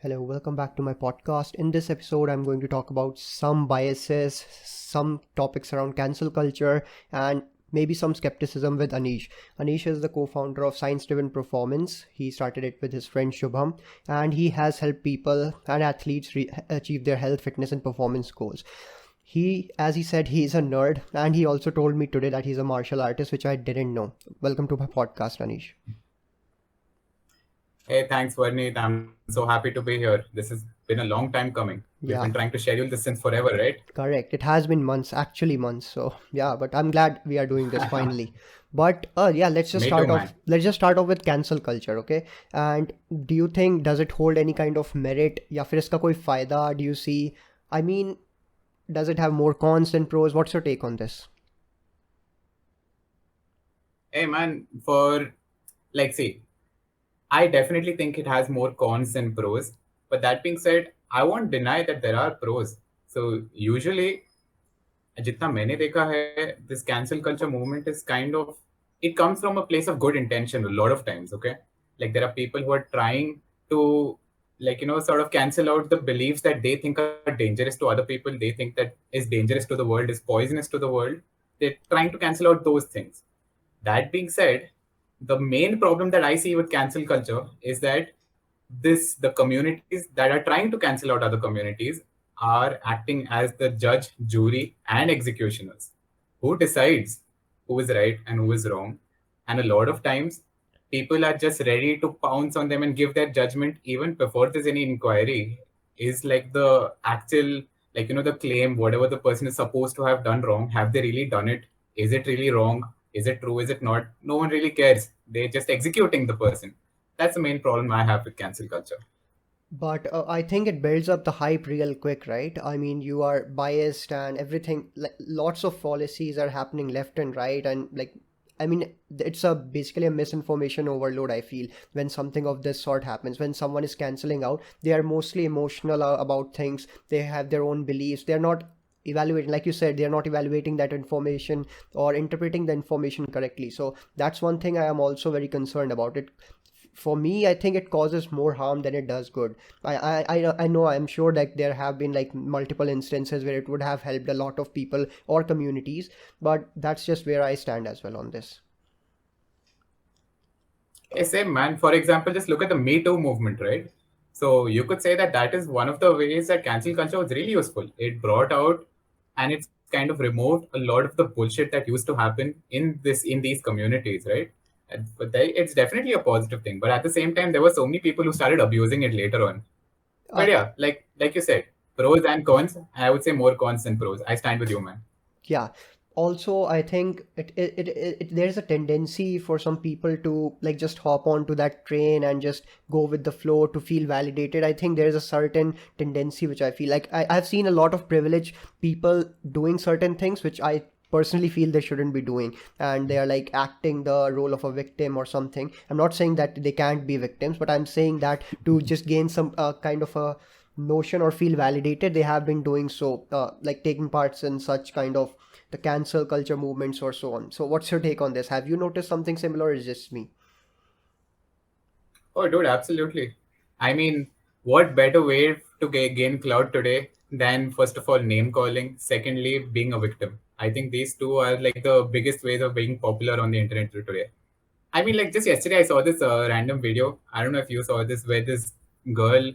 Hello, welcome back to my podcast. In this episode, I'm going to talk about some biases, some topics around cancel culture, and maybe some skepticism with Anish. Anish is the co founder of Science Driven Performance. He started it with his friend Shubham, and he has helped people and athletes achieve their health, fitness, and performance goals. As he said, he is a nerd, and he also told me today that he's a martial artist, which I didn't know. Welcome to my podcast, Anish. Hey, thanks, Varnit. I'm so happy to be here. This has been a long time coming. We've Yeah. been trying to schedule this since forever, right? Correct. It has been months, actually months. So yeah, but I'm glad we are doing this finally. But yeah, let's just Me too, start off. man. Let's just start off with cancel culture, okay? And do you think does it hold any kind of merit? या फिर इसका कोई फायदा? Do you see? I mean, does it have more cons than pros? What's your take on this? Hey, man, see, I definitely think it has more cons than pros. But that being said, I won't deny that there are pros. So usually, जितना मैंने देखा है, this cancel culture movement is it comes from a place of good intention a lot of times, okay? Like there are people who are trying to sort of cancel out the beliefs that they think are dangerous to other people, they think that is dangerous to the world, is poisonous to the world. They're trying to cancel out those things. That being said, the main problem that I see with cancel culture is that the communities that are trying to cancel out other communities are acting as the judge, jury, and executioners. Who decides who is right and who is wrong? And a lot of times, people are just ready to pounce on them and give their judgment even before there's any inquiry. Is like the actual, the claim, whatever the person is supposed to have done wrong, have they really done it? Is it really wrong? Is it true? Is it not? No one really cares. They're just executing the person. That's the main problem I have with cancel culture. But I think it builds up the hype real quick, right? I mean, you are biased and everything. Lots of policies are happening left and right, and I mean, it's basically a misinformation overload. I feel when something of this sort happens, when someone is canceling out, they are mostly emotional about things. They have their own beliefs. They're not evaluating, like you said, they're not evaluating that information or interpreting the information correctly. So that's one thing I am also very concerned about. It For me, I think it causes more harm than it does good. I know, I'm sure that there have been like multiple instances where it would have helped a lot of people or communities, but that's just where I stand as well on this. Same, man. For example, just look at the Me Too movement, right? So you could say that that is one of the ways that cancel culture was really useful. It brought out and it's kind of removed a lot of the bullshit that used to happen in these communities, right? It's definitely a positive thing. But at the same time, there were so many people who started abusing it later on. Uh, But yeah, like you said, pros and cons. I would say more cons than pros. I stand with you, man. yeah. Also, I think there's a tendency for some people to like just hop onto that train and just go with the flow to feel validated. I think there's a certain tendency which I feel like I've seen a lot of privileged people doing certain things which I personally feel they shouldn't be doing, and they are like acting the role of a victim or something. I'm not saying that they can't be victims, but I'm saying that to just gain some kind of a notion or feel validated, they have been doing so, like taking parts in such kind of the cancel culture movements or so on. So what's your take on this? Have you noticed something similar, or is it just me? Oh, dude, absolutely. I mean, what better way to gain clout today than, first of all, name calling, secondly, being a victim? I think these two are like the biggest ways of being popular on the internet today. I mean, like just yesterday, I saw this random video. I don't know if you saw this, where this girl,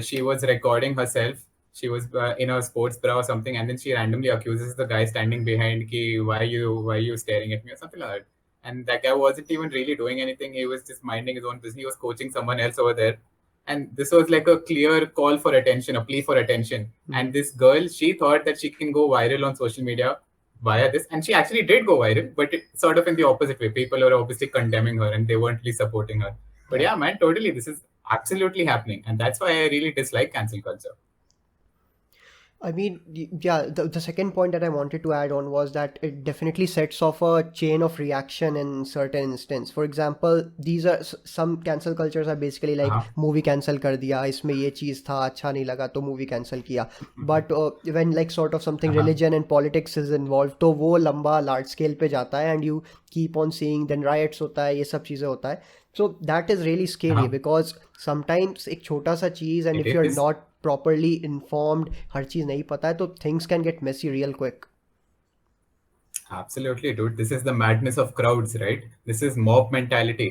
she was recording herself. She was in a sports bra or something, and then she randomly accuses the guy standing behind, "Ki why are you staring at me?" or something like that. And that guy wasn't even really doing anything. He was just minding his own business. He was coaching someone else over there. And this was like a clear call for attention, a plea for attention. Hmm. And this girl, she thought that she can go viral on social media via this. And she actually did go viral, but it, sort of in the opposite way. People are obviously condemning her and they weren't really supporting her. But Yeah. yeah, man, totally. This is absolutely happening. And that's why I really dislike cancel culture. I mean, yeah, the second point that I wanted to add on was that it definitely sets off a chain of reaction in certain instance. For example, these are some cancel cultures are basically like Uh-huh. movie cancel कर दिया, इसमें ये चीज था अच्छा नहीं लगा तो movie cancel किया. But when like sort of something Uh-huh. religion and politics is involved, तो वो लंबा large scale पे जाता है, and you keep on seeing then riots होता है, ये सब चीजें होता है. So that is really scary Uh-huh. because sometimes एक छोटा सा चीज़ and if It you're is. not properly informed, हर चीज़ नहीं पता है, तो things can get messy real quick. Absolutely, dude. This is the madness of crowds, right? This is mob mentality.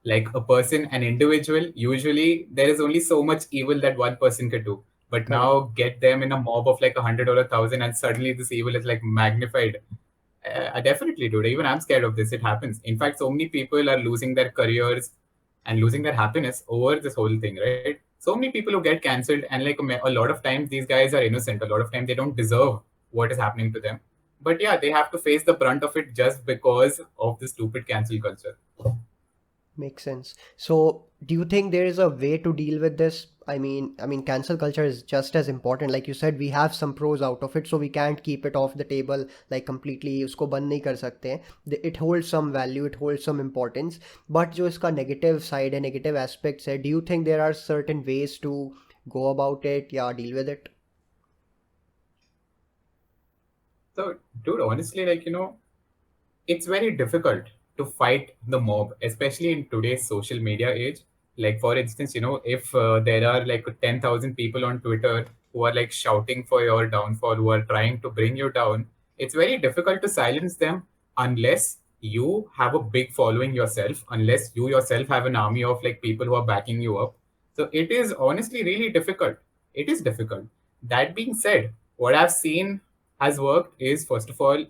Like a person, an individual, usually there is only so much evil that one person could do. But Correct. now get them in a mob of like 100 or 1,000, and suddenly this evil is like magnified. I definitely, dude. Even I'm scared of this. It happens. In fact, so many people are losing their careers and losing their happiness over this whole thing, right? So many people who get cancelled, and like a lot of times these guys are innocent. A lot of times they don't deserve what is happening to them. But yeah, they have to face the brunt of it just because of the stupid cancel culture. Makes sense. So, do you think there is a way to deal with this? I mean, cancel culture is just as important. Like you said, we have some pros out of it, so we can't keep it off the table like completely. उसको बंद नहीं कर सकते हैं. It holds some value, it holds some importance. But जो इसका negative side है, negative aspects है, do you think there are certain ways to go about it, या deal with it? So, dude, honestly, it's very difficult to fight the mob, especially in today's social media age. Like, for instance, if there are like 10,000 people on Twitter who are like shouting for your downfall, who are trying to bring you down, it's very difficult to silence them unless you have a big following yourself, unless you yourself have an army of like people who are backing you up. So it is honestly really difficult. It is difficult. That being said, what I've seen has worked is, first of all,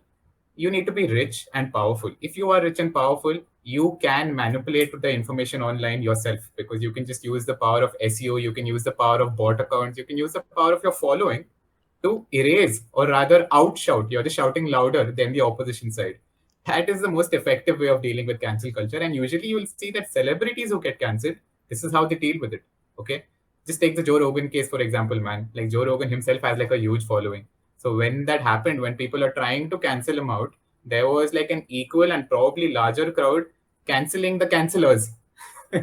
you need to be rich and powerful. If you are rich and powerful, you can manipulate the information online yourself, because you can just use the power of SEO, you can use the power of bot accounts, you can use the power of your following to erase or rather outshout. You're just shouting louder than the opposition side. That is the most effective way of dealing with cancel culture. And usually you will see that celebrities who get cancelled, this is how they deal with it. Okay. Just take the Joe Rogan case, for example, man. Like Joe Rogan himself has like a huge following. So when that happened, when people are trying to cancel him out, there was like an equal and probably larger crowd canceling the cancelers.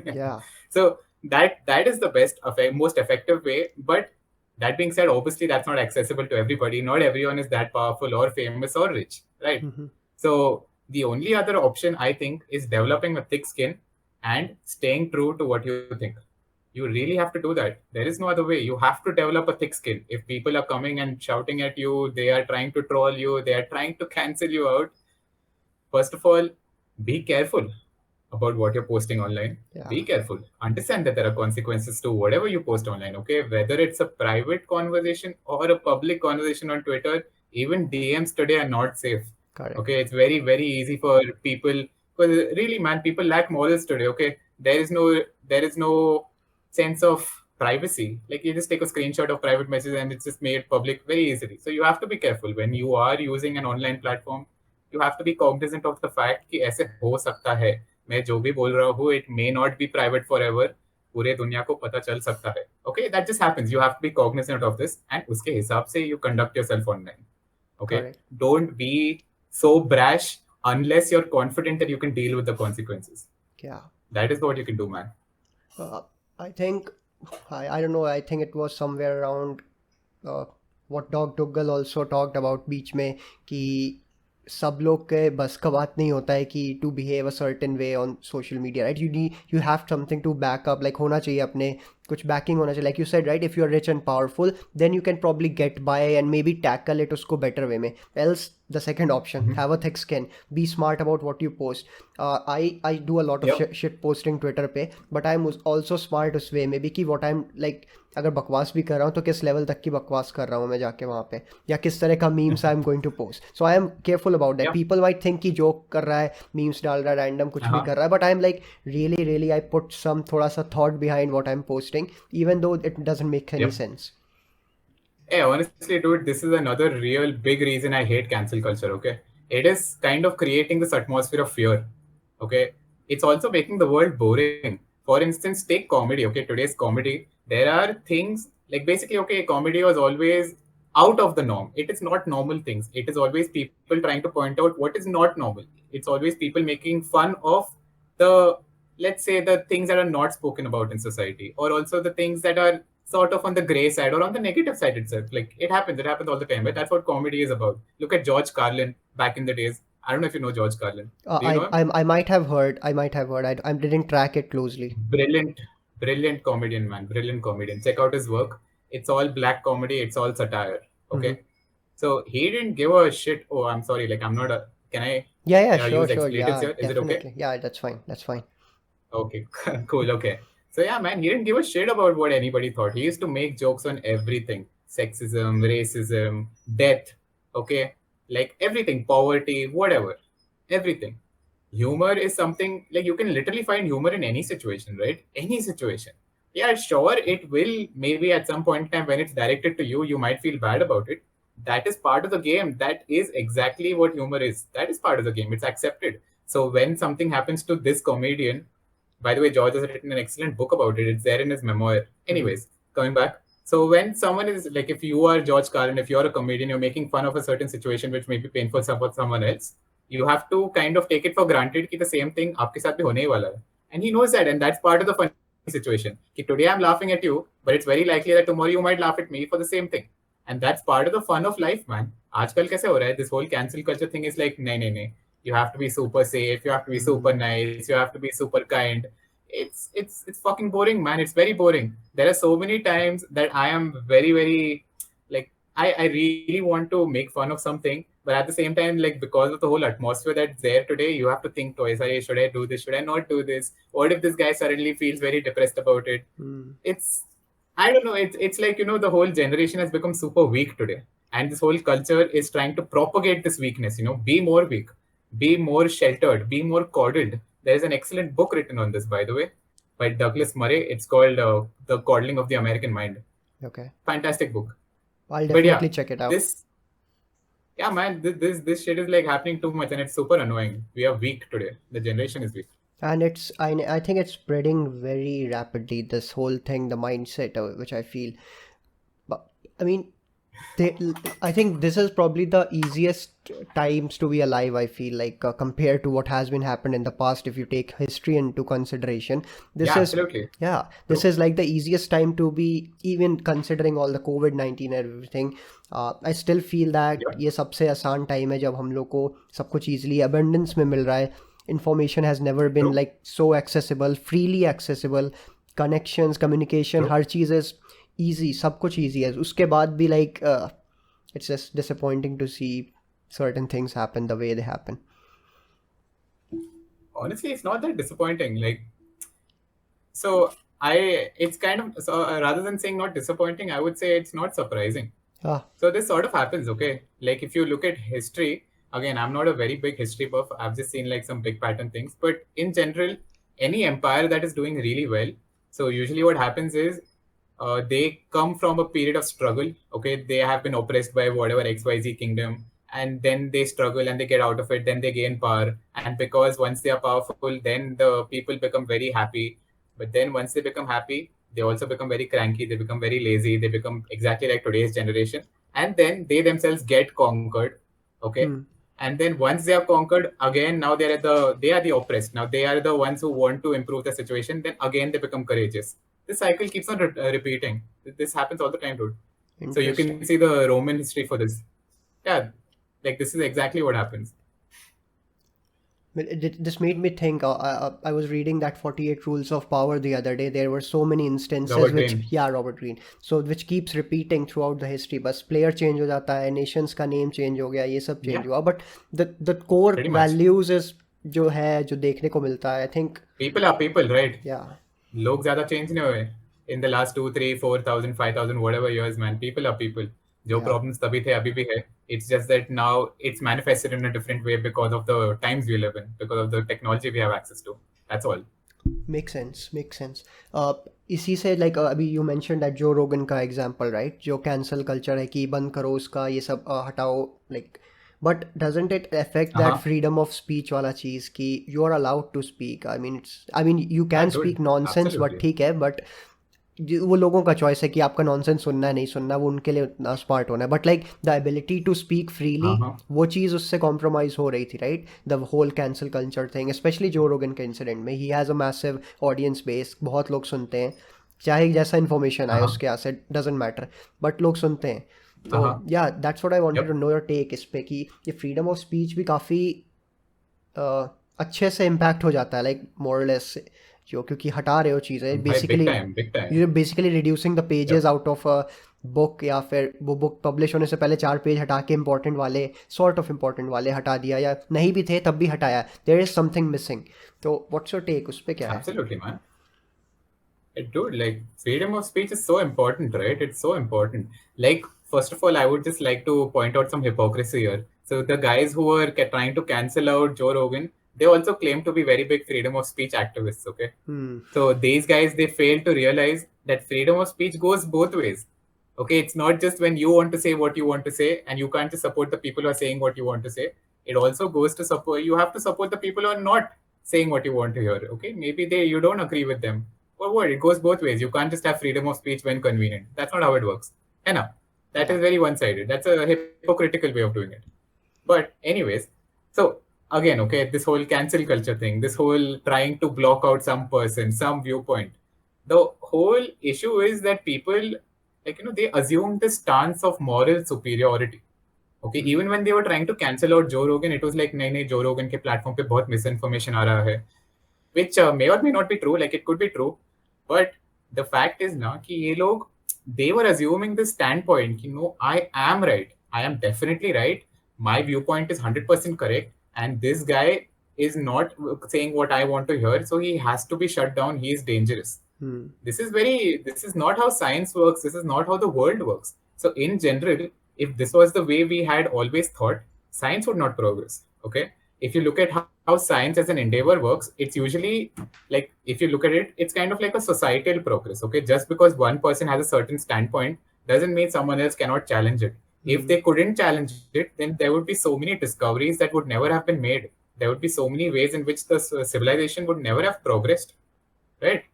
Yeah, So that is the most effective way. But that being said, obviously that's not accessible to everybody. Not everyone is that powerful or famous or rich, right? hmm, So the only other option I think is developing a thick skin and staying true to what you think. You really have to do that. There is no other way. You have to develop a thick skin. If people are coming and shouting at you, they are trying to troll you, they are trying to cancel you out, first of all, be careful about what you're posting online. yeah, Be careful. Understand that there are consequences to whatever you post online, okay? Whether it's a private conversation or a public conversation on Twitter, even DMs today are not safe. correct. Okay, it's very, very easy for people, because really, man, people lack morals today, okay? There is no sense of privacy. Like you just take a screenshot of private message and it's just made public very easily. So you have to be careful when you are using an online platform. You have to be cognizant of the fact कि ऐसे हो सकता है, मैं जो भी बोल रहा हूँ, it may not be private forever. पूरे दुनिया को पता चल सकता है. Okay, that just happens. You have to be cognizant of this, and उसके हिसाब से you conduct yourself online. Okay, Correct. don't be so brash unless you're confident that you can deal with the consequences. Yeah. That is what you can do, man. Uh, I think I don't know. I think it was somewhere around uh, what Doc Dougal also talked about बीच में कि सब लोग के बस का बात नहीं होता है कि to behave a certain way on social media, right? You have something to back up, like होना चाहिए अपने कुछ बैकिंग होना चाहिए, like you said, right? If you are rich and powerful then you can probably get by and maybe tackle it उसको better way में. Else the second option, have a thick skin, be smart about what you post. I do a lot of Yep. shit posting Twitter पे, but I'm also smart उस way में भी कि what I'm like, अगर बकवास भी कर रहा हूँ तो किस लेवल तक की बकवास कर रहा हूँ मैं जाके वहाँ पे, या किस तरह का memes I am going to post. So I am careful about that. Yep. People might think कि जोक कर रहा है, मीम्स डाल रहा है, रैंडम कुछ भी Uh-huh. कर रहा है, but I am like really really I put some थोड़ा सा thought behind what I am posting, even though it doesn't make any Yep. Sense. Hey, honestly, dude, this is another real big reason I hate cancel culture, okay? It is kind of creating this atmosphere of fear, okay? It's also making the world boring. For instance, take comedy, okay? Today's comedy, there are things like basically, okay, comedy was always out of the norm. It is not normal things. It is always people trying to point out what is not normal. It's always people making fun of the, let's say, the things that are not spoken about in society, or also the things that are sort of on the gray side or on the negative side itself. Like it happens all the time, but that's what comedy is about. Look at George Carlin back in the days. I don't know if you know George Carlin. Do you know him? I might have heard. I didn't track it closely. Brilliant, brilliant comedian, man. Brilliant comedian. Check out his work. It's all black comedy. It's all satire. Hmm. Okay. So he didn't give a shit. Oh, I'm sorry. Like, I'm not a. Can I Yeah, yeah, sure, use sure. expletives Yeah, here? Is it okay? definitely. Yeah, that's fine. That's fine. Okay, cool. Okay. So yeah, man, he didn't give a shit about what anybody thought. He used to make jokes on everything: sexism, racism, death. Okay, like everything, poverty, whatever, everything. Humor is something like you can literally find humor in any situation, right? Any situation. Yeah, sure, it will maybe at some point in time when it's directed to you, you might feel bad about it. That is part of the game. That is exactly what humor is. That is part of the game. It's accepted. So when something happens to this comedian, by the way, George has written an excellent book about it. It's there in his memoir. Hmm. Anyways, coming back. So when someone is like, if you are George Carlin, if you're a comedian, you're making fun of a certain situation which may be painful for someone else, you have to kind of take it for granted that the same thing आपके साथ भी होने ही वाला है. And he knows that, and that's part of the funny situation. कि today I'm laughing at you, but it's very likely that tomorrow you might laugh at me for the same thing. And that's part of the fun of life, man. आजकल कैसे हो रहा है? This whole cancel culture thing is like, नहीं नहीं नहीं. You have to be super safe. You have to be super Hmm. nice. You have to be super kind. It's fucking boring, man. It's very boring. There are so many times that I am very like I really want to make fun of something, but at the same time, like because of the whole atmosphere that's there today, you have to think twice. Hey, should I do this? Should I not do this? What if this guy suddenly feels very depressed about it? Hmm. It's I don't know. It's like the whole generation has become super weak today, and this whole culture is trying to propagate this weakness. Be more weak, be more sheltered, be more coddled. There is an excellent book written on this, by the way, by Douglas Murray. It's called "The Coddling of the American Mind." Okay. Fantastic book. I'll But yeah, definitely check it out. this yeah, man, this shit is like happening too much, and it's super annoying. We are weak today. The generation is weak. And I think it's spreading very rapidly, this whole thing, the mindset, which I feel. But I mean, they, I think this is probably the easiest times to be alive, I feel like, compared to what has been happened in the past. If you take history into consideration, this Yeah, is, absolutely yeah, this true. is like the easiest time to be, even considering all the COVID-19 and everything. I still feel that Yep. ये सबसे आसान time है जब हम लोग को सब कुछ easily abundance में मिल रहा है. Information has never been True. like so accessible, freely accessible. Connections, communication, True. Her cheese is easy, सब कुछ easy है. उसके बाद भी like it's just disappointing to see certain things happen the way they happen. Honestly, it's not that disappointing. Like, so it's kind of so rather than saying not disappointing, I would say it's not surprising. Ah. So this sort of happens, okay? Like if you look at history, again, I'm not a very big history buff. I've just seen like some big pattern things, but in general, any empire that is doing really well, so usually what happens is they come from a period of struggle. Okay, they have been oppressed by whatever XYZ kingdom, and then they struggle and they get out of it. Then they gain power, and because once they are powerful, then the people become very happy. But then once they become happy, they also become very cranky. They become very lazy. They become exactly like today's generation, and then they themselves get conquered. Okay, Hmm. and then once they are conquered again, now they are the oppressed. Now they are the ones who want to improve the situation. Then again they become courageous. This cycle keeps on repeating. This happens all the time, dude. So you can Interesting. see the Roman history for this. Yeah, like this is exactly what happens. But this made me think. I was reading that 48 Rules of Power the other day. There were so many instances Robert which, Greene, yeah, Robert Greene. So which keeps repeating throughout the history. बस player change हो जाता है, nations का name change हो गया, ये सब change yeah, हुआ. But the core pretty much. values is जो है जो देखने को मिलता है. I think, People are people, right? yeah, लोग ज़्यादा change नहीं हुए. In the last 2, 3, 4,000, 5,000, whatever years, man, people are people. जो yeah, problems तभी थे अभी भी है. It's just that now it's manifested in a different way because of the times we live in, because of the technology we have access to. That's all. makes sense, makes sense. Uh, इसी से like अभी you mentioned that Joe Rogan का example, right? जो cancel culture है कि बंद करो उसका ये सब हटाओ, like, but doesn't it affect that Uh-huh. freedom of speech वाला चीज़ कि you are allowed to speak? I mean you Yeah, can speak dude. nonsense, but Absolutely. ठीक है, but वो लोगों का चॉइस है कि आपका नॉनसेंस सुनना है नहीं सुनना, वो उनके लिए उतना स्मार्ट होना है. But like the ability to speak freely, Uh-huh. वो चीज़ उससे कॉम्प्रोमाइज़ हो रही थी, right? The whole cancel culture thing, specially जो रोगन के इंसिडेंट में, he has a massive audience base, बहुत लोग सुनते हैं, चाहे जैसा इन्फॉर्मेशन आए Uh-huh. उसके यहाँ से, डजेंट मैटर, बट लोग सुनते हैं. तो Uh-huh. या that's what I wanted to Yep. Know your take इस पे कि ये फ्रीडम ऑफ स्पीच भी काफ़ी अच्छे से इम्पैक्ट हो जाता है, लाइक मोरलेस, जो क्योंकि हटा रहे हो चीज़ें भाई basically, big time. You basically reducing the pages Yep. Out of a book, या फिर वो बुक पब्लिश होने से पहले 4 पेज हटा के इंपॉर्टेंट वाले, सॉर्ट ऑफ इंपॉर्टेंट वाले हटा दिया, या नहीं भी थे तब भी हटाया, देयर इज समथिंग मिसिंग। तो व्हाट्स योर टेक उस पे, क्या है? Absolutely, man. Dude, like freedom of speech is so important, right? It's so important. Like, first of all, I would just like to point out some hypocrisy here. So the guys who are trying to cancel out Joe Rogan, they also claim to be very big freedom of speech activists. Okay, Hmm. so these guys, they fail to realize that freedom of speech goes both ways. Okay, it's not just when you want to say what you want to say, and you can't just support the people who are saying what you want to say. It also goes to support. You have to support the people who are not saying what you want to hear. Okay, maybe you don't agree with them. Or what? It goes both ways. You can't just have freedom of speech when convenient. That's not how it works. And that Yeah. is very one-sided. That's a hypocritical way of doing it. But anyways, so again, okay, this whole cancel culture thing, this whole trying to block out some person, some viewpoint. The whole issue is that people, like, they assume this stance of moral superiority. Okay, Hmm. even when they were trying to cancel out Joe Rogan, it was like, नहीं Joe Rogan के platform पे बहुत misinformation आ रहा है, which may or may not be true. Like, it could be true, but the fact is ना कि ये लोग, they were assuming this standpoint कि no, I am right, I am definitely right, my viewpoint is 100% correct, and this guy is not saying what I want to hear, so he has to be shut down, he is dangerous. Hmm. This is not how science works, this is not how the world works. So in general, if this was the way we had always thought, science would not progress. Okay, if you look at how science as an endeavor works, it's usually, like, if you look at it, it's kind of like a societal progress. Okay, just because one person has a certain standpoint doesn't mean someone else cannot challenge it. If Hmm. they couldn't challenge it, then there would be so many discoveries that would never have been made. There would be so many ways in which the civilization would never have progressed, right?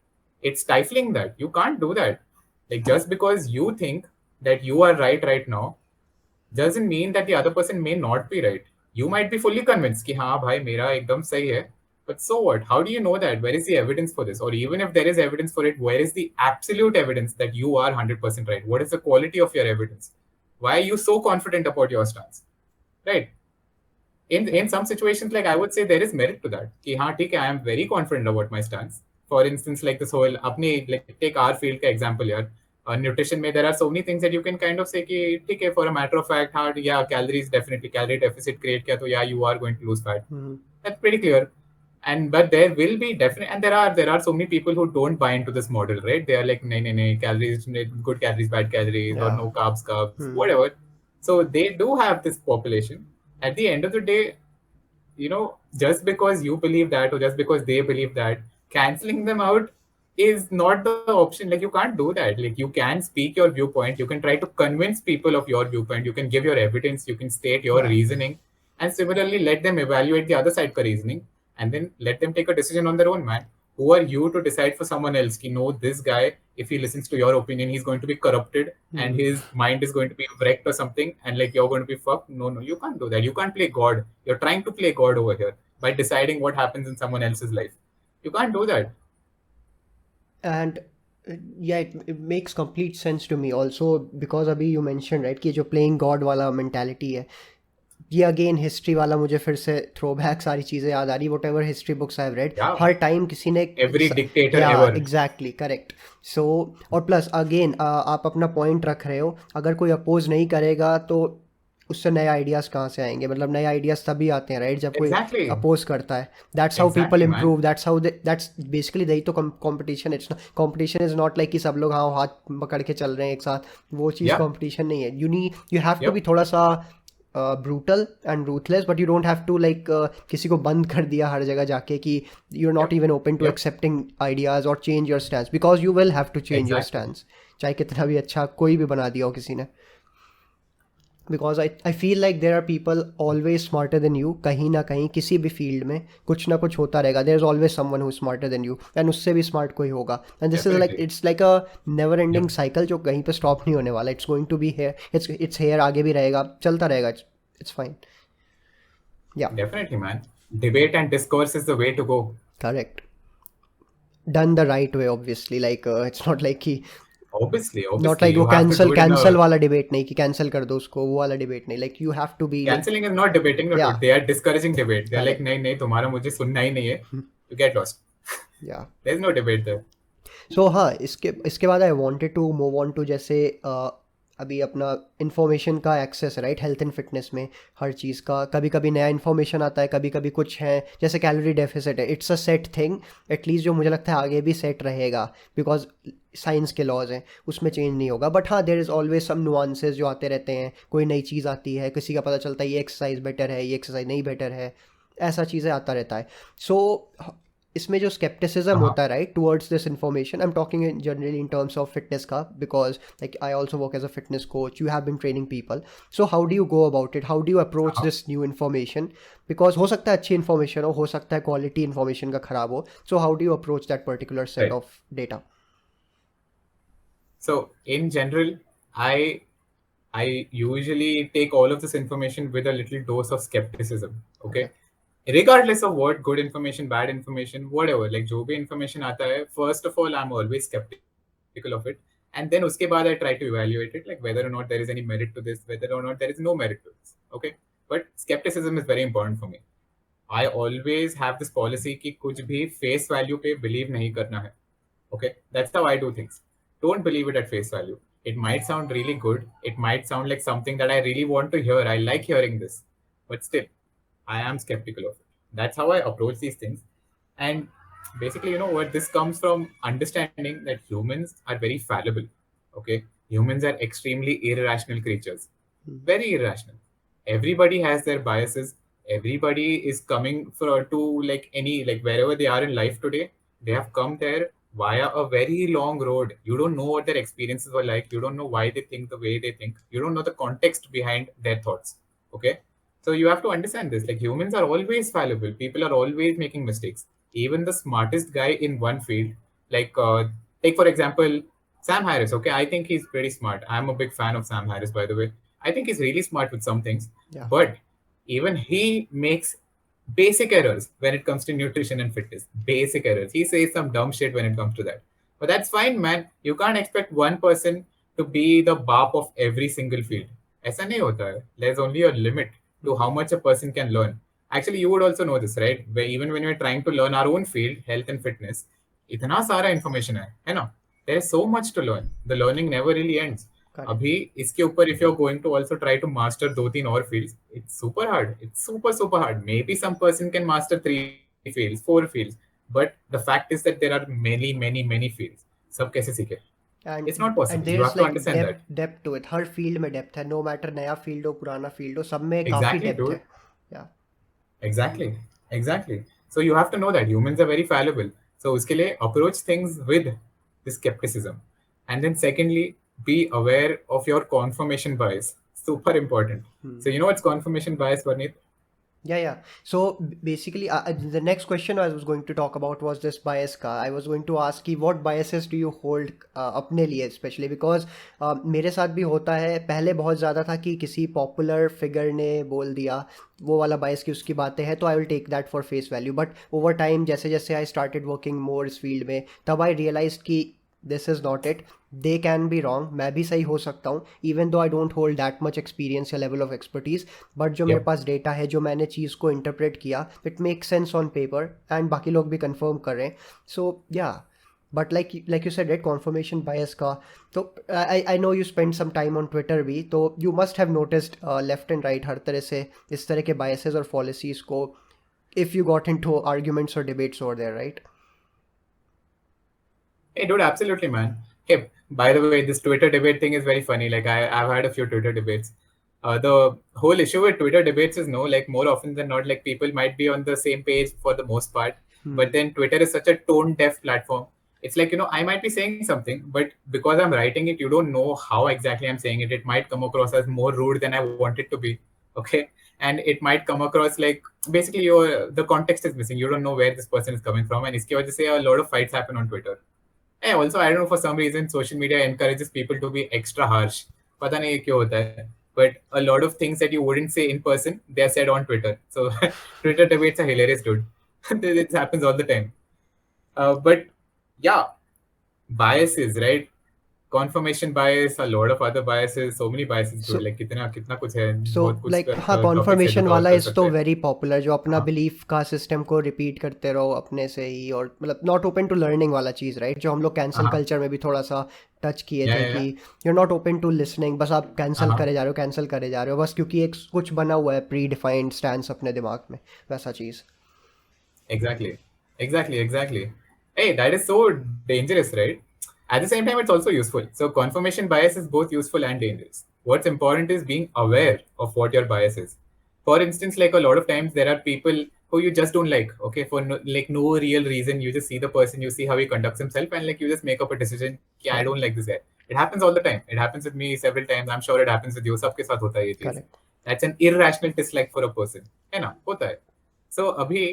It's stifling that. You can't do that. Like, just because you think that you are right now doesn't mean that the other person may not be right. You might be fully convinced कि हाँ भाई मेरा एकदम सही है. But so what? How do you know that? Where is the evidence for this? Or even if there is evidence for it, where is the absolute evidence that you are 100% right? What is the quality of your evidence? Why are you so confident about your stance? Right? In some situations, like, I would say there is merit to that. कि हाँ ठीक है, I am very confident about my stance. For instance, like this whole अपने, like, take our field का example यार. Nutrition में there are so many things that you can kind of say कि ठीक है, for a matter of fact, हाँ yeah, calories definitely, calorie deficit create किया तो yeah, you are going to lose fat. Hmm. That's pretty clear. And but there will be definitely, and there are so many people who don't buy into this model, right? They are like, no, calories, good calories, bad calories, or Yeah. no carbs, Hmm. whatever. So they do have this population. At the end of the day, just because you believe that or just because they believe that, canceling them out is not the option. Like, you can't do that. Like, you can speak your viewpoint, you can try to convince people of your viewpoint, you can give your evidence, you can state your Yeah. reasoning, and similarly let them evaluate the other side ka reasoning, and then let them take a decision on their own, man. Who are you to decide for someone else? Ki, no, this guy, if he listens to your opinion, he's going to be corrupted and Hmm. his mind is going to be wrecked or something, and like you're going to be fucked. No, you can't do that. You can't play God. You're trying to play God over here by deciding what happens in someone else's life. You can't do that. And yeah, it makes complete sense to me also, because अभी you mentioned right कि जो playing God वाला mentality है, ये again history वाला मुझे फिर से थ्रो बैक सारी चीज़ें याद आ रही, what ever history books I have read, Yeah. हर टाइम किसी ने, Every dictator या ever. Exactly correct. सो और प्लस अगेन आप अपना पॉइंट रख रहे हो, अगर कोई अपोज नहीं करेगा तो उससे नए आइडियाज़ कहाँ से आएंगे? मतलब नए आइडियाज़ तभी आते हैं राइट, जब कोई Exactly. अपोज करता है। That's how people Exactly, man. Improve, that's basically यही तो competition. It's competition is not like कि सब लोग हाँ हाथ पकड़ के चल रहे हैं एक साथ, वो चीज़ Yep. कंपटीशन नहीं है। You have to be Yep. थोड़ा सा brutal and ruthless, but you don't have to like किसी को बंद कर दिया हर जगह जाके कि you are not Yep. Even open to Yep. Accepting ideas और change your stand, because you will have to change your Exactly. Stand, चाहे कितना भी अच्छा कोई भी बना दिया हो किसी ने। Because I feel like there are people always smarter than you, कहीं ना कहीं किसी भी फील्ड में कुछ ना कुछ होता रहेगा। There is always someone who smarter than you, and उससे भी स्मार्ट कोई होगा। And this is like, Definitely. It's like a never ending Yep. Cycle जो कहीं पे स्टॉप नहीं होने वाला। It's going to be here, it's here, आगे भी रहेगा, चलता रहेगा। It's fine. या Definitely, man. Debate and discourse is the way to go. Correct, done the right way obviously, like it's not like कि Not obviously, like वो you have to do it in cancel a. वाला debate नहीं कि cancel कर दो उसको, वो वाला डिबेट नहीं, like you have to be like Canceling is not debating, no, या dude. They are discouraging debate. They are like, correct नहीं नहीं तुम्हारा मुझे सुनना ही नहीं है. You get lost. या There is no debate there. सो हाँ, इसके बाद I wanted to move on to जैसे अभी अपना इंफॉर्मेशन का access, right, health and fitness में हर चीज़ का कभी कभी नया इन्फॉर्मेशन आता है, कभी कभी कुछ है जैसे कैलोरी डेफिसिट है, it's a set thing at least, जो मुझे लगता है आगे भी सेट रहेगा बिकॉज साइंस के लॉज हैं, उसमें चेंज नहीं होगा। बट हाँ, there is always some nuances जो आते रहते हैं, कोई नई चीज़ आती है, किसी का पता चलता है ये एक्सरसाइज बेटर है, ये एक्सरसाइज नहीं बेटर है, ऐसा चीज़ें आता रहता है। सो इसमें जो स्केप्टिसिज्म Uh-huh. होता है, right, towards this information, I am talking in generally in terms of fitness का, because like I also work as a fitness coach, you have been training people, so how do you go about it, how do you approach Uh-huh. This new information, because हो सकता है अच्छी information हो सकता है quality information का खराब हो, सो how do you approach that particular set Right. Of data? So in general, I I usually take all of this information with a little dose of skepticism. Okay. Okay. Regardless of what, good information, bad information, whatever, like जो भी information आता है, first of all, I'm always skeptical of it. And then uske baad I try to evaluate it, like whether or not there is any merit to this, whether or not there is no merit to this. Okay. But skepticism is very important for me. I always have this policy कि कुछ भी face value पे believe नहीं करना है. Okay, that's how I do things. Don't believe it at face value. It might sound really good. It might sound like something that I really want to hear. I like hearing this, but still, I am skeptical of it. That's how I approach these things. And basically, you know what? This comes from understanding that humans are very fallible. Okay, humans are extremely irrational creatures, very irrational. Everybody has their biases. Everybody is coming for to like any like wherever they are in life today, they have come there via a very long road. You don't know what their experiences were like. You don't know why they think the way they think. You don't know the context behind their thoughts. Okay. So you have to understand this. Like humans are always fallible. People are always making mistakes. Even the smartest guy in one field, like take for example Sam Harris. Okay, I think he's pretty smart. I'm a big fan of Sam Harris, by the way. I think he's really smart with some things, Yeah. but even he makes basic errors when it comes to nutrition and fitness. Basic errors. He says some dumb shit when it comes to that. But that's fine, man. You can't expect one person to be the bap of every single field. ऐसा नहीं होता है. There's only a limit to how much a person can learn. Actually, you would also know this, right? Where even when we're trying to learn our own field, health and fitness, इतना सारा information है ना? There is so much to learn. The learning never really ends. Correct. अभी इसके ऊपर if you're going to also try to master दो तीन और fields, it's super hard. It's super hard. Maybe some person can master 3 fields, 4 fields, but the fact is that there are many fields. सब कैसे सीखे? It's not and possible. There You is have to like understand that. Depth to it, हर field में depth है, no matter नया field हो पुराना field हो, सब में काफ़ी Exactly, डेप्थ dude. है। या Exactly. So you have to know that humans are very fallible. So उसके लिए approach things with the skepticism. And then secondly, be aware of your confirmation bias. Super important. So you know what's confirmation bias, Varnit? Yeah. So basically, the next question I was going to talk about was this bias का. I was going to ask कि what biases do you hold अपने लिए, especially because मेरे साथ भी होता है, पहले बहुत ज़्यादा था कि किसी पॉपुलर फिगर ने बोल दिया वो वाला बायस की उसकी बातें हैं, तो I will take that for face value. But over time जैसे जैसे आई स्टार्टेड वर्किंग मोर इस फील्ड में, तब आई रियलाइज कि this is not it, they can be wrong, मैं भी सही हो सकता हूँ, even though I don't hold that much experience या लेवल ऑफ एक्सपर्टीज़, बट जो मेरे Yep. पास डेटा है, जो मैंने चीज़ को इंटरप्रेट किया, it make sense on paper and बाकी लोग भी कंफर्म कर रहे हैं। So yeah, but like you said it, confirmation bias का, तो I know you spend some time on Twitter भी, तो you must have noticed left and right हर तरह से इस तरह के बायसेस और पॉलिसीज़ को, if you got into arguments और debates over there, right? Hey, dude, absolutely, man. Hey, by the way, this Twitter debate thing is very funny. Like, I've had a few Twitter debates. The whole issue with Twitter debates is no, like, more often than not, like, people might be on the same page for the most part. But then Twitter is such a tone deaf platform. It's like, you know, I might be saying something, but because I'm writing it, you don't know how exactly I'm saying it. It might come across as more rude than I want it to be. Okay. And it might come across like basically the context is missing. You don't know where this person is coming from. And iski wajah se a lot of fights happen on Twitter. Hey, also, I don't know, for some reason, social media encourages people to be extra harsh. पता नहीं क्यों होता है. But a lot of things that you wouldn't say in person, they are said on Twitter. So Twitter debates are hilarious, dude. This happens all the time. But yeah, biases, right? confirmation bias, a lot of other biases, so many biases, dude. So Like कितना कितना कुछ है, सो बहुत कुछ like हाँ, topics है जो conformation वाला कवर कर इज़ तो सकते हैं. वेरी पॉपुलर, जो अपना हाँ बिलीफ का सिस्टम को रिपीट करते रहो अपने से ही, और मतलब नॉट ओपन टू लर्निंग वाला चीज़, राइट, जो हम लोग कैंसिल हाँ कल्चर में भी थोड़ा सा टच किए थे या कि you are not open to listening, बस आप कैंसिल हाँ करे जा रहे हो, कैंसिल करे जा रहे हो बस क्योंकि एक कुछ बना हुआ है प्री डिफाइंड स्टैंस अपने दिमाग में, वैसा चीज़. Exactly. Exactly. Exactly. Hey, that is so dangerous, right? At the same time, it's also useful. So, confirmation bias is both useful and dangerous. What's important is being aware of what your bias is. For instance, like a lot of times, there are people who you just don't like, okay, for no, like no real reason. You just see the person, you see how he conducts himself, and like you just make up a decision, yeah, I Correct. don't like this guy. It happens all the time. It happens with me several times. I'm sure it happens with you. सबके साथ होता है ये चीज. Correct. That's an irrational dislike for a person. है ना? होता है. So, अभी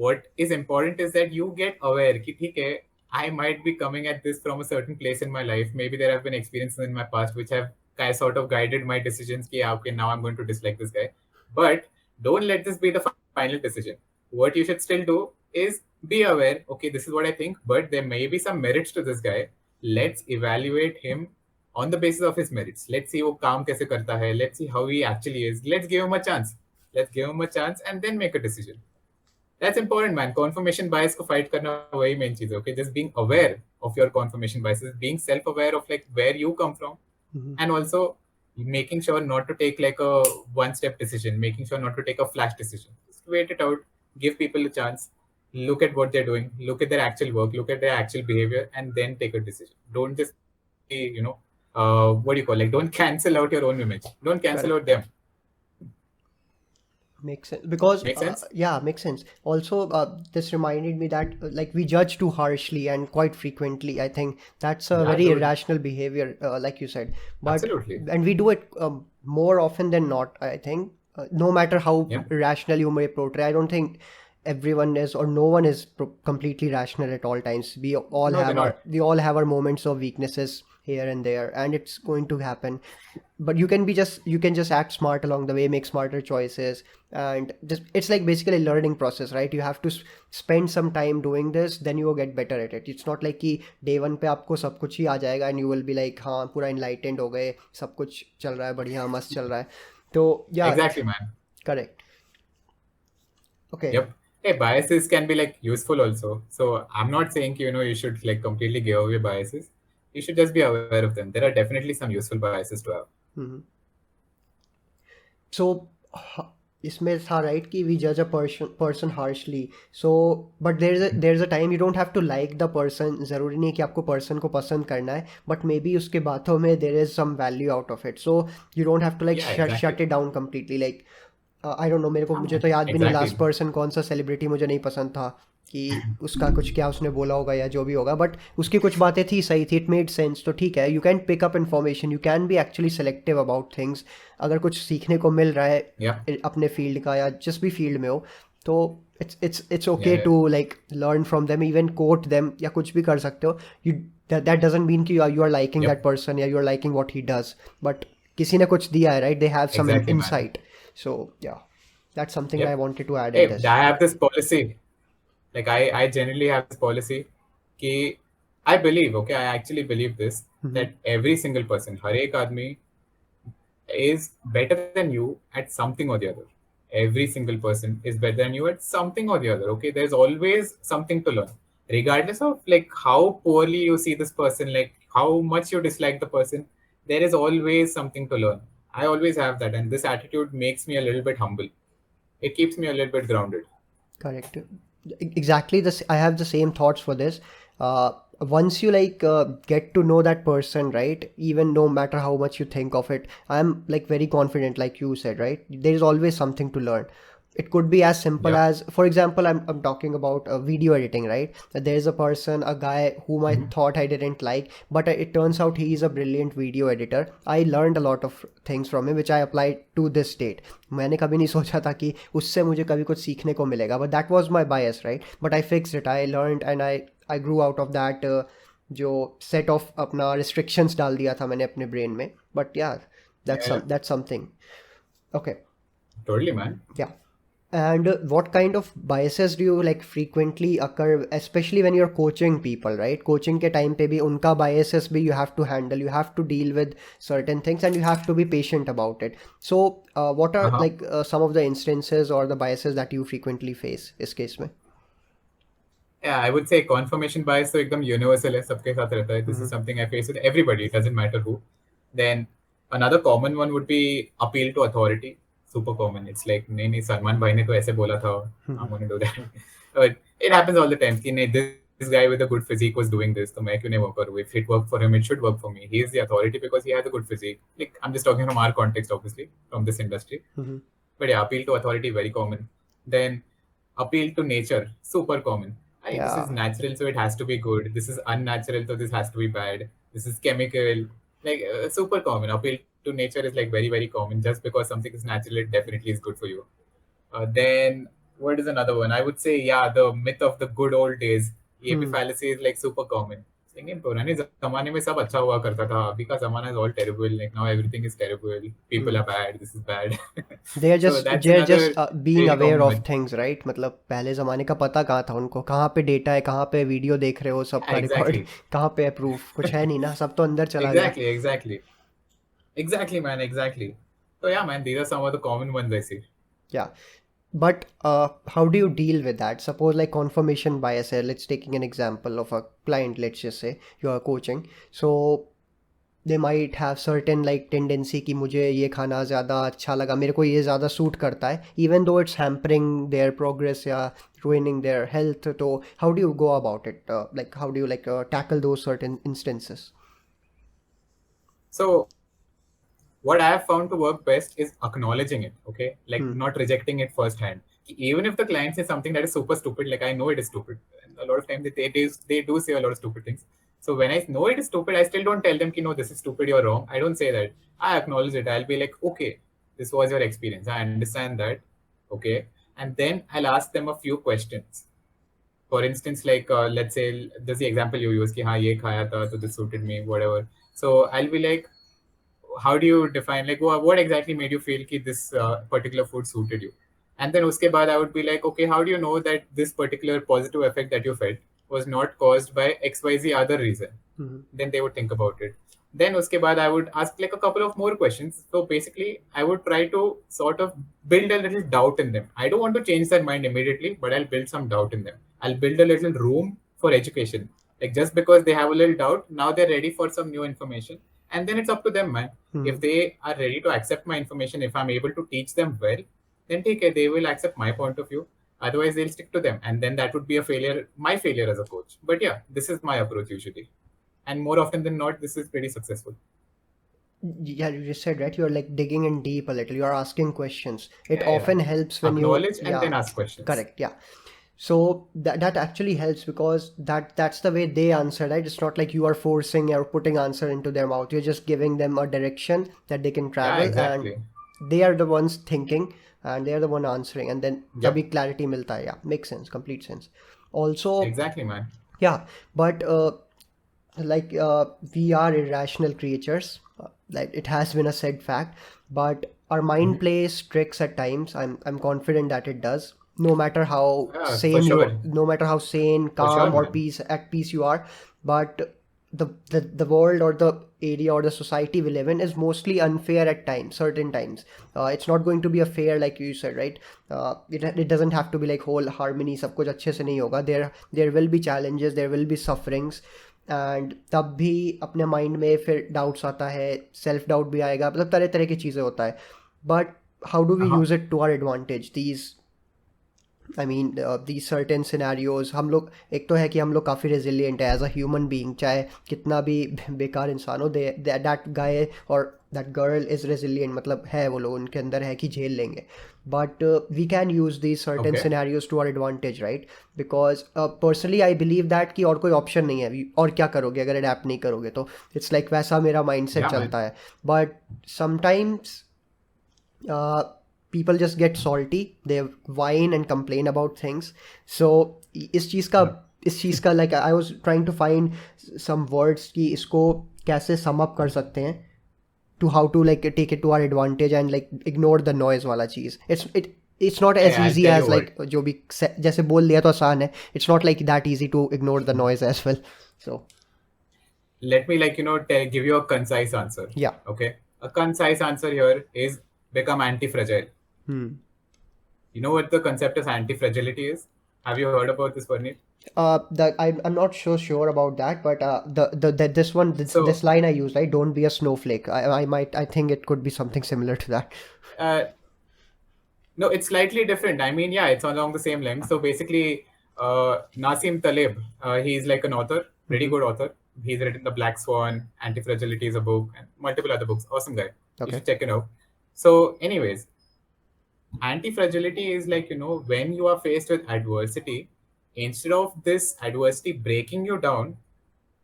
what is important is that you get aware कि ठीक है, I might be coming at this from a certain place in my life. Maybe there have been experiences in my past which have kind of sort of guided my decisions. कि okay, now I'm going to dislike this guy. But don't let this be the final decision. What you should still do is be aware. Okay, this is what I think, but there may be some merits to this guy. Let's evaluate him on the basis of his merits. Let's see वो काम कैसे करता है. Let's see how he actually is. Let's give him a chance. Let's give him a chance and then make a decision. That's important, man. Confirmation bias को fight करना वही main चीज है. Okay, just being aware of your confirmation biases, being self-aware of like where you come from, and also making sure not to take like a one-step decision, making sure not to take a flash decision. Just wait it out, give people a chance, look at what they're doing, look at their actual work, look at their actual behavior, and then take a decision. Don't just, what do you call, like, don't cancel out your own image. Don't cancel Correct. out them. Makes sense because Make sense? yeah, makes sense. Also, this reminded me that like we judge too harshly and quite frequently. I think that's a Yeah, very dude. irrational behavior, like you said. But Absolutely. and we do it more often than not. I think no matter how Yeah. rational you may portray, I don't think everyone is or no one is completely rational at all times. No, they're not. We all have our moments of weaknesses here and there, and it's going to happen. But you can just act smart along the way, make smarter choices, and just it's like basically a learning process, right? You have to spend some time doing this, then you will get better at it. It's not like कि day one पे आपको सब कुछ ही आ जाएगा and you will be like हाँ पूरा enlightened हो गए, सब कुछ चल रहा है बढ़िया मस्त चल रहा है. तो yeah, Exactly, man. correct. Okay. Yep. Hey, biases can be like useful also. So I'm not saying you should like completely give away biases. You should just be aware of them. There are definitely some useful biases to have. So इसमें था right कि we जज a person harshly. So but there is a time you don't have to like the person. ज़रूरी नहीं है कि आपको person को पसंद करना है, बट मे बी उसके बातों में there is some value out of it. So you don't have to like Yeah, exactly. Shut it down completely. Like I don't know, मुझे तो याद भी नहीं लास्ट Exactly. पर्सन कौन सा सेलिब्रिटी मुझे नहीं पसंद था कि उसका कुछ क्या उसने बोला होगा या जो भी होगा, बट उसकी कुछ बातें थी सही थी, इट मेड सेंस. तो ठीक है, you can pick up information, you can be actually selective about things. अगर कुछ सीखने को मिल रहा Yeah. है अपने फील्ड का या जिस भी फील्ड में हो, तो it's okay Yeah. to like learn from them, even quote them या कुछ भी कर सकते हो. You that doesn't mean कि you are liking Yep. that person या you are liking what he does, but किसी ने कुछ दिया है, right? They have some Exactly, man. insight. So yeah, that's something Yep. I wanted to add Hey, in this. I have this policy. Like I generally have this policy. कि I believe, okay, I actually believe this, that every single person, हर एक आदमी is better than you at something or the other. Every single person is better than you at something or the other. Okay, there's always something to learn, regardless of like how poorly you see this person, like how much you dislike the person. There is always something to learn. I always have that, and this attitude makes me a little bit humble. It keeps me a little bit grounded. Correct. Exactly this. I have the same thoughts for this. Once you like get to know that person, right? Even no matter how much you think of it, I'm like very confident, like you said, right? There is always something to learn. It could be as simple Yeah. as, for example, I'm talking about video editing, right? That there is a person, a guy whom I thought I didn't like, but it turns out he is a brilliant video editor. I learned a lot of things from him, which I applied to this date. मैंने कभी नहीं सोचा था कि उससे मुझे कभी कुछ सीखने को मिलेगा, but that was my bias, right? But I fixed it. I learned and I grew out of that जो set of अपना restrictions डाल दिया था मैंने अपने brain में. But yeah, Yeah. that's something. Okay. Totally, man. Yeah. And what kind of biases do you like frequently occur, especially when you're coaching people, right? Coaching के time पे भी उनका biases भी you have to handle, you have to deal with certain things, and you have to be patient about it. So what are Uh-huh. like some of the instances or the biases that you frequently face इस case में? Yeah, I would say confirmation bias तो एकदम universal है, सबके साथ रहता है. This is Mm-hmm. something I face with everybody. It doesn't matter who. Then another common one would be appeal to authority. Super common. It's like नहीं सलमान भाई ने तो ऐसे बोला था. I'm gonna do that. But it happens all the time. कि नहीं this guy with a good physique was doing this, तो मैं क्यों नहीं वो करूँ? If it worked for him, it should work for me. He is the authority because he has a good physique. Like I'm just talking from our context, obviously, from this industry. Mm-hmm. But yeah, appeal to authority very common. Then appeal to nature, super common. Hey, this is Yeah. natural, so it has to be good. This is unnatural, so this has to be bad. This is chemical, like super common. Appeal to nature is like very very common. Just because something is natural, it definitely is good for you. Then what is another one? I would say yeah, the myth of the good old days. ये भी Hmm. fallacy is like super common. Saying पुराने जमाने में सब अच्छा हुआ करता था. अभी का जमाना is all terrible. Like now everything is terrible. People Hmm. are bad. This is bad. they're So just that's they're another just being really aware common of myth. things, right? मतलब पहले ज़माने का पता कहाँ था उनको, कहाँ पे डेटा है, कहाँ पे वीडियो देख रहे हो सबका रिकॉर्ड, Exactly. कहाँ पे है प्रूफ, कुछ है नहीं ना, सब तो अंदर चला गया. Exactly, man. Exactly. So yeah, man. These are some of the common ones I see. Yeah. But how do you deal with that? Suppose like confirmation bias है, let's taking an example of a client, let's just say you are coaching. So they might have certain like tendency कि मुझे ये खाना ज़्यादा अच्छा लगा, मेरे को ये ज़्यादा सूट करता है, even though it's hampering their progress या ruining their health. तो how do you go about it? Like how do you like tackle those certain instances? So what I have found to work best is acknowledging it, okay? Like Hmm. not rejecting it firsthand. Even if the client says something that is super stupid, like I know it is stupid. And a lot of times they do say a lot of stupid things. So when I know it is stupid, I still don't tell them, no, this is stupid, you're wrong. I don't say that. I acknowledge it. I'll be like, okay, this was your experience. I understand that. Okay. And then I'll ask them a few questions. For instance, like let's say there's the example you use, ki, हाँ ये खाया था, so this suited me, whatever. So I'll be like, how do you define like what exactly made you feel that this particular food suited you? And then uske baad I would be like, okay, how do you know that this particular positive effect that you felt was not caused by XYZ other reason? Hmm. Then they would think about it. Then uske baad I would ask like a couple of more questions. So basically I would try to sort of build a little doubt in them. I don't want to change their mind immediately, but I'll build some doubt in them. I'll build a little room for education. Like just because they have a little doubt, now they're ready for some new information. And then it's up to them, man. Hmm. If they are ready to accept my information, if I'm able to teach them well, then take it. They will accept my point of view. Otherwise, they'll stick to them. And then that would be a failure, my failure as a coach. But yeah, this is my approach usually. And more often than not, this is pretty successful. Yeah, you just said, right? You're like digging in deep a little. You're asking questions. It Yeah, yeah. often helps when you, Acknowledge and yeah, then ask questions. correct, yeah. So that actually helps because that's the way they answer, right? It's not like you are forcing or putting answer into their mouth. You're just giving them a direction that they can Yeah, travel, and exactly. they are the ones thinking and they are the one answering, and then Yep. तभी clarity मिलता है. Yeah, makes sense, complete sense. Also, Exactly, man. yeah, but like we are irrational creatures. Like it has been a said fact, but our mind plays tricks at times. I'm confident that it does. No matter how Yeah, for sane sure. no matter how sane, For sure, calm, or man. at peace you are, but the world or the area or the society we live in is mostly unfair at times, certain times. It's not going to be a fair like you said, right? It doesn't have to be like whole harmony, सब कुछ अच्छे से नहीं होगा. There will be challenges, there will be sufferings, and तब भी अपने mind में फिर डाउट्स आता है, सेल्फ डाउट भी आएगा, मतलब तरह तरह की चीज़ें होता है. But how do we Uh-huh. Use it to our advantage these, I mean the certain scenarios. हम लोग एक तो है कि हम लोग काफ़ी रेजिलियंट है एज अ ह्यूमन बीइंग, चाहे कितना भी बेकार इंसान हो, दे दैट गाय और दैट गर्ल इज़ रेजिलियंट, मतलब है वो लोग, उनके अंदर है कि झेल लेंगे. But we can use the certain Okay. Scenarios to our advantage, right? Because personally I believe that कि और कोई ऑप्शन नहीं है, और क्या करोगे अगर अडेप्ट नहीं करोगे तो. इट्स लाइक वैसा मेरा माइंड सेट Yeah, man. चलता है. But sometimes people just get salty, they whine and complain about things. So इस चीज़ का like I was trying to find some words कि इसको कैसे sum up कर सकते हैं to how to like take it to our advantage and like ignore the noise वाला चीज़. it's not Hey, as I'll easy tell as you what. like जो भी जैसे बोल दिया तो आसान है. It's not like that easy to ignore the noise as well. So Let me give you a concise answer. yeah. Okay, a concise answer here is become anti-fragile. Hmm. You know what the concept of anti-fragility is? Have you heard about this, Varnit? I'm not so sure about that, but this one, this So, line I use, right? Don't be a snowflake. I think it could be something similar to that. uh, no, it's slightly different. I mean, yeah, it's along the same lines. So basically, Nassim Taleb, he's like an author, pretty Hmm. good author. He's written The Black Swan, Anti-Fragility is a book, and multiple other books. Awesome guy. You Okay. should check it out. So, anyways, anti-fragility is like, when you are faced with adversity, instead of this adversity breaking you down,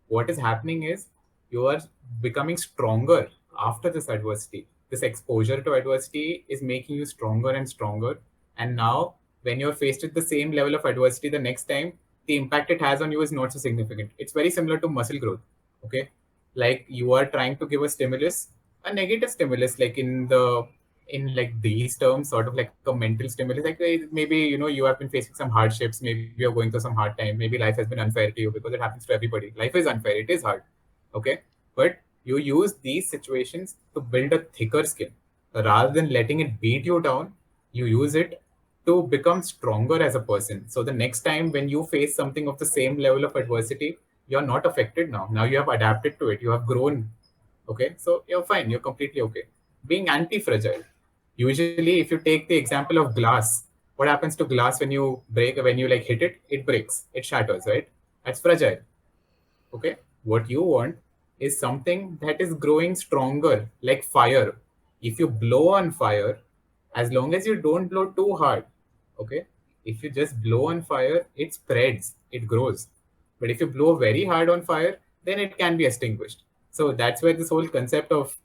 what is happening is you are becoming stronger after this adversity. This exposure to adversity is making you stronger and stronger. And now, when you're faced with the same level of adversity the next time, the impact it has on you is not so significant. It's very similar to muscle growth. Okay. Like you are trying to give a stimulus, a negative stimulus, like in like these terms, sort of like a mental stimulus. Like maybe you have been facing some hardships, maybe you're going through some hard time, maybe life has been unfair to you because it happens to everybody. Life is unfair, it is hard. Okay, but you use these situations to build a thicker skin rather than letting it beat you down. You use it to become stronger as a person. So the next time when you face something of the same level of adversity, you're not affected now. Now you have adapted to it. You have grown. Okay, so you're fine. You're completely okay. Being anti-fragile. Usually, if you take the example of glass, what happens to glass when you break, when you like hit it? It breaks, it shatters, right? That's fragile. Okay, what you want is something that is growing stronger, like fire. If you blow on fire, as long as you don't blow too hard, okay, if you just blow on fire, it spreads, it grows. But if you blow very hard on fire, then it can be extinguished. So that's where this whole concept of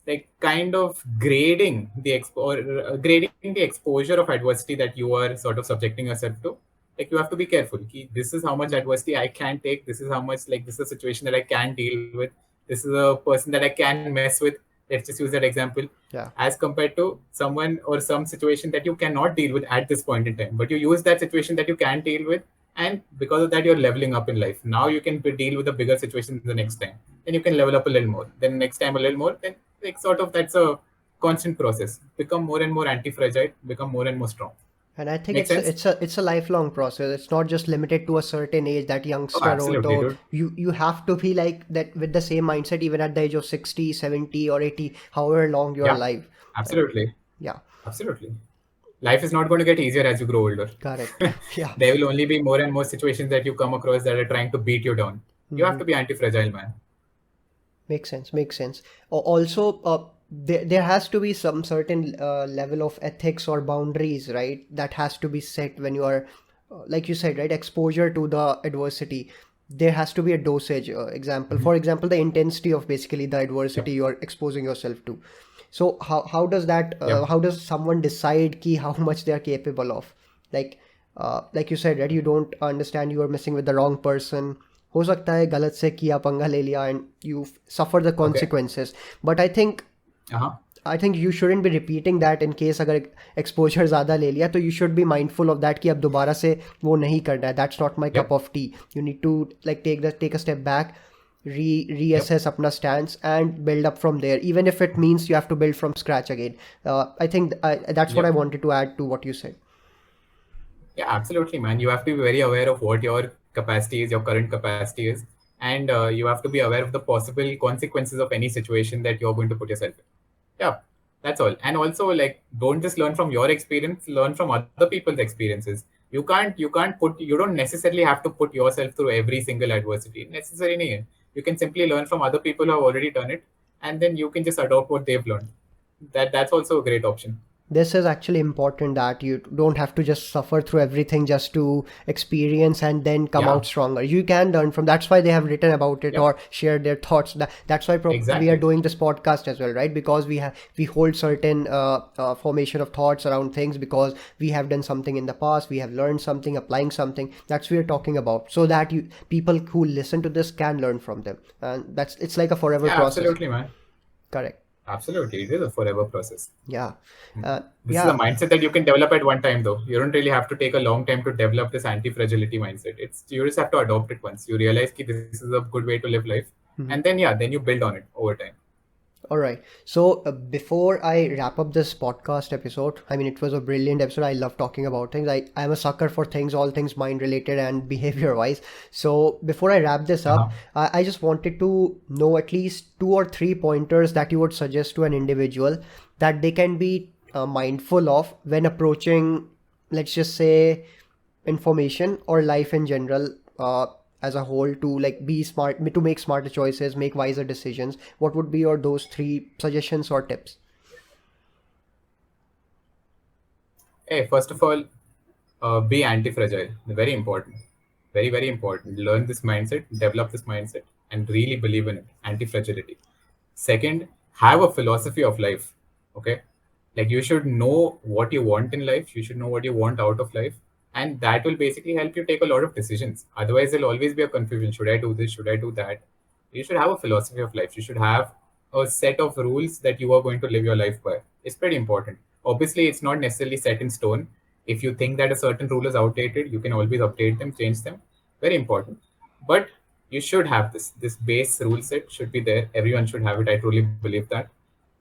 like kind of grading the exposure of adversity that you are sort of subjecting yourself to. Like you have to be careful. This is how much adversity I can take. This is how much, like, this is a situation that I can deal with. This is a person that I can mess with. Let's just use that example, Yeah. as compared to someone or some situation that you cannot deal with at this point in time. But you use that situation that you can deal with, and because of that, you're leveling up in life. Now you can deal with a bigger situation the next time. Then you can level up a little more. Then next time a little more. Then like sort of that's a constant process. Become more and more anti-fragile. Become more and more strong. And I think Make sense? it's a lifelong process. It's not just limited to a certain age, that Oh, youngster or absolutely, to dude. you have to be like that with the same mindset even at the age of 60, 70 or 80, however long you are Yeah, alive. And absolutely, yeah, absolutely. Life is not going to get easier as you grow older. correct. Yeah. There will only be more and more situations that you come across that are trying to beat you down. You have Hmm. to be anti-fragile, man. Makes sense. Makes sense. Also, there has to be some certain level of ethics or boundaries, right? That has to be set when you are, like you said, right? Exposure to the adversity. There has to be a dosage. For example, the intensity of basically the Yep. adversity you are exposing yourself to. So how does that? Yep. How does someone decide ki how much they are capable of? Like like you said, right? You don't understand you are messing with the wrong person. हो सकता है गलत से किया पंगा ले लिया and you suffer the Okay. consequences. But Uh-huh. I think you shouldn't be repeating that in case अगर exposure ज़्यादा ले लिया तो you should be mindful of that कि अब दोबारा से वो नहीं करना है. That's not my cup Yep. of tea. You need to like take a step back, Yep. reassess अपना stance and build up from there, even if it means you have to build from scratch again. I think that's what I Yep. wanted to add to what you said. Yeah, absolutely, man. You have to be very aware of what your capacity is, your current capacity is, and you have to be aware of the possible consequences of any situation that you're going to put yourself in. Yeah, that's all. And also, like, don't just learn from your experience. Learn from other people's experiences. You don't necessarily have to put yourself through every single adversity. Necessary nahi hai. You can simply learn from other people who have already done it, and then you can just adopt what they've learned. That's also a great option. This is actually important that you don't have to just suffer through everything just to experience and then come Yeah. out stronger. You can learn from. That's why they have written about it Yep. or shared their thoughts. That's why we are Exactly. doing this podcast as well, right? Because we hold certain formation of thoughts around things because we have done something in the past, we have learned something, applying something. That's what we're talking about, so that you people who listen to this can learn from them, and it's like a forever Yeah, process. absolutely, man. Correct. Absolutely, it is a forever process. Yeah. Mm. This is a Yeah. mindset that you can develop at one time, though. You don't really have to take a long time to develop this anti-fragility mindset. It's you just have to adopt it once. You realize that this is a good way to live life, and then yeah, then you build on it over time. All right. So before I wrap up this podcast episode, I mean, it was a brilliant episode. I love talking about things. I'm a sucker for things, all things mind related and behavior wise. So before I wrap this up, Uh-huh. I just wanted to know at least two or three pointers that you would suggest to an individual that they can be mindful of when approaching, let's just say, information or life in general, as a whole, to like be smart, to make smarter choices, make wiser decisions. What would be your those three suggestions or tips? Hey, first of all, be anti-fragile. Very important. Very, very important. Learn this mindset, develop this mindset, and really believe in it. Anti-fragility. Second, have a philosophy of life. Okay. Like you should know what you want in life. You should know what you want out of life. And that will basically help you take a lot of decisions. Otherwise, there'll always be a confusion. Should I do this? Should I do that? You should have a philosophy of life. You should have a set of rules that you are going to live your life by. It's pretty important. Obviously, it's not necessarily set in stone. If you think that a certain rule is outdated, you can always update them, change them. Very important. But you should have this base rule set should be there. Everyone should have it. I truly believe that.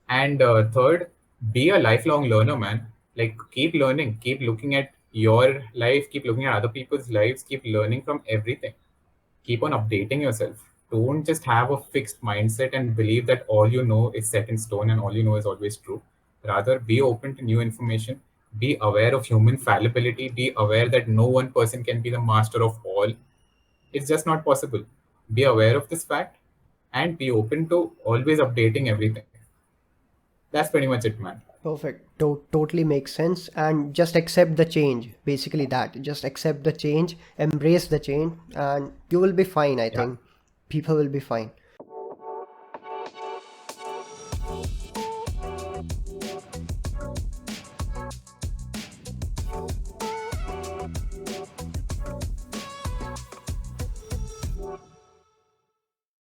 And third, be a lifelong learner, man. Like keep learning, keep looking at your life, keep looking at other people's lives, keep learning from everything. Keep on updating yourself. Don't just have a fixed mindset and believe that all you know is set in stone and all you know is always true. Rather, be open to new information. Be aware of human fallibility. Be aware that no one person can be the master of all. It's just not possible. Be aware of this fact and be open to always updating everything. That's pretty much it, man. Perfect. Totally makes sense. And just accept the change. Basically, that. Just accept the change, embrace the change, and you will be fine, I Yeah. think. People will be fine.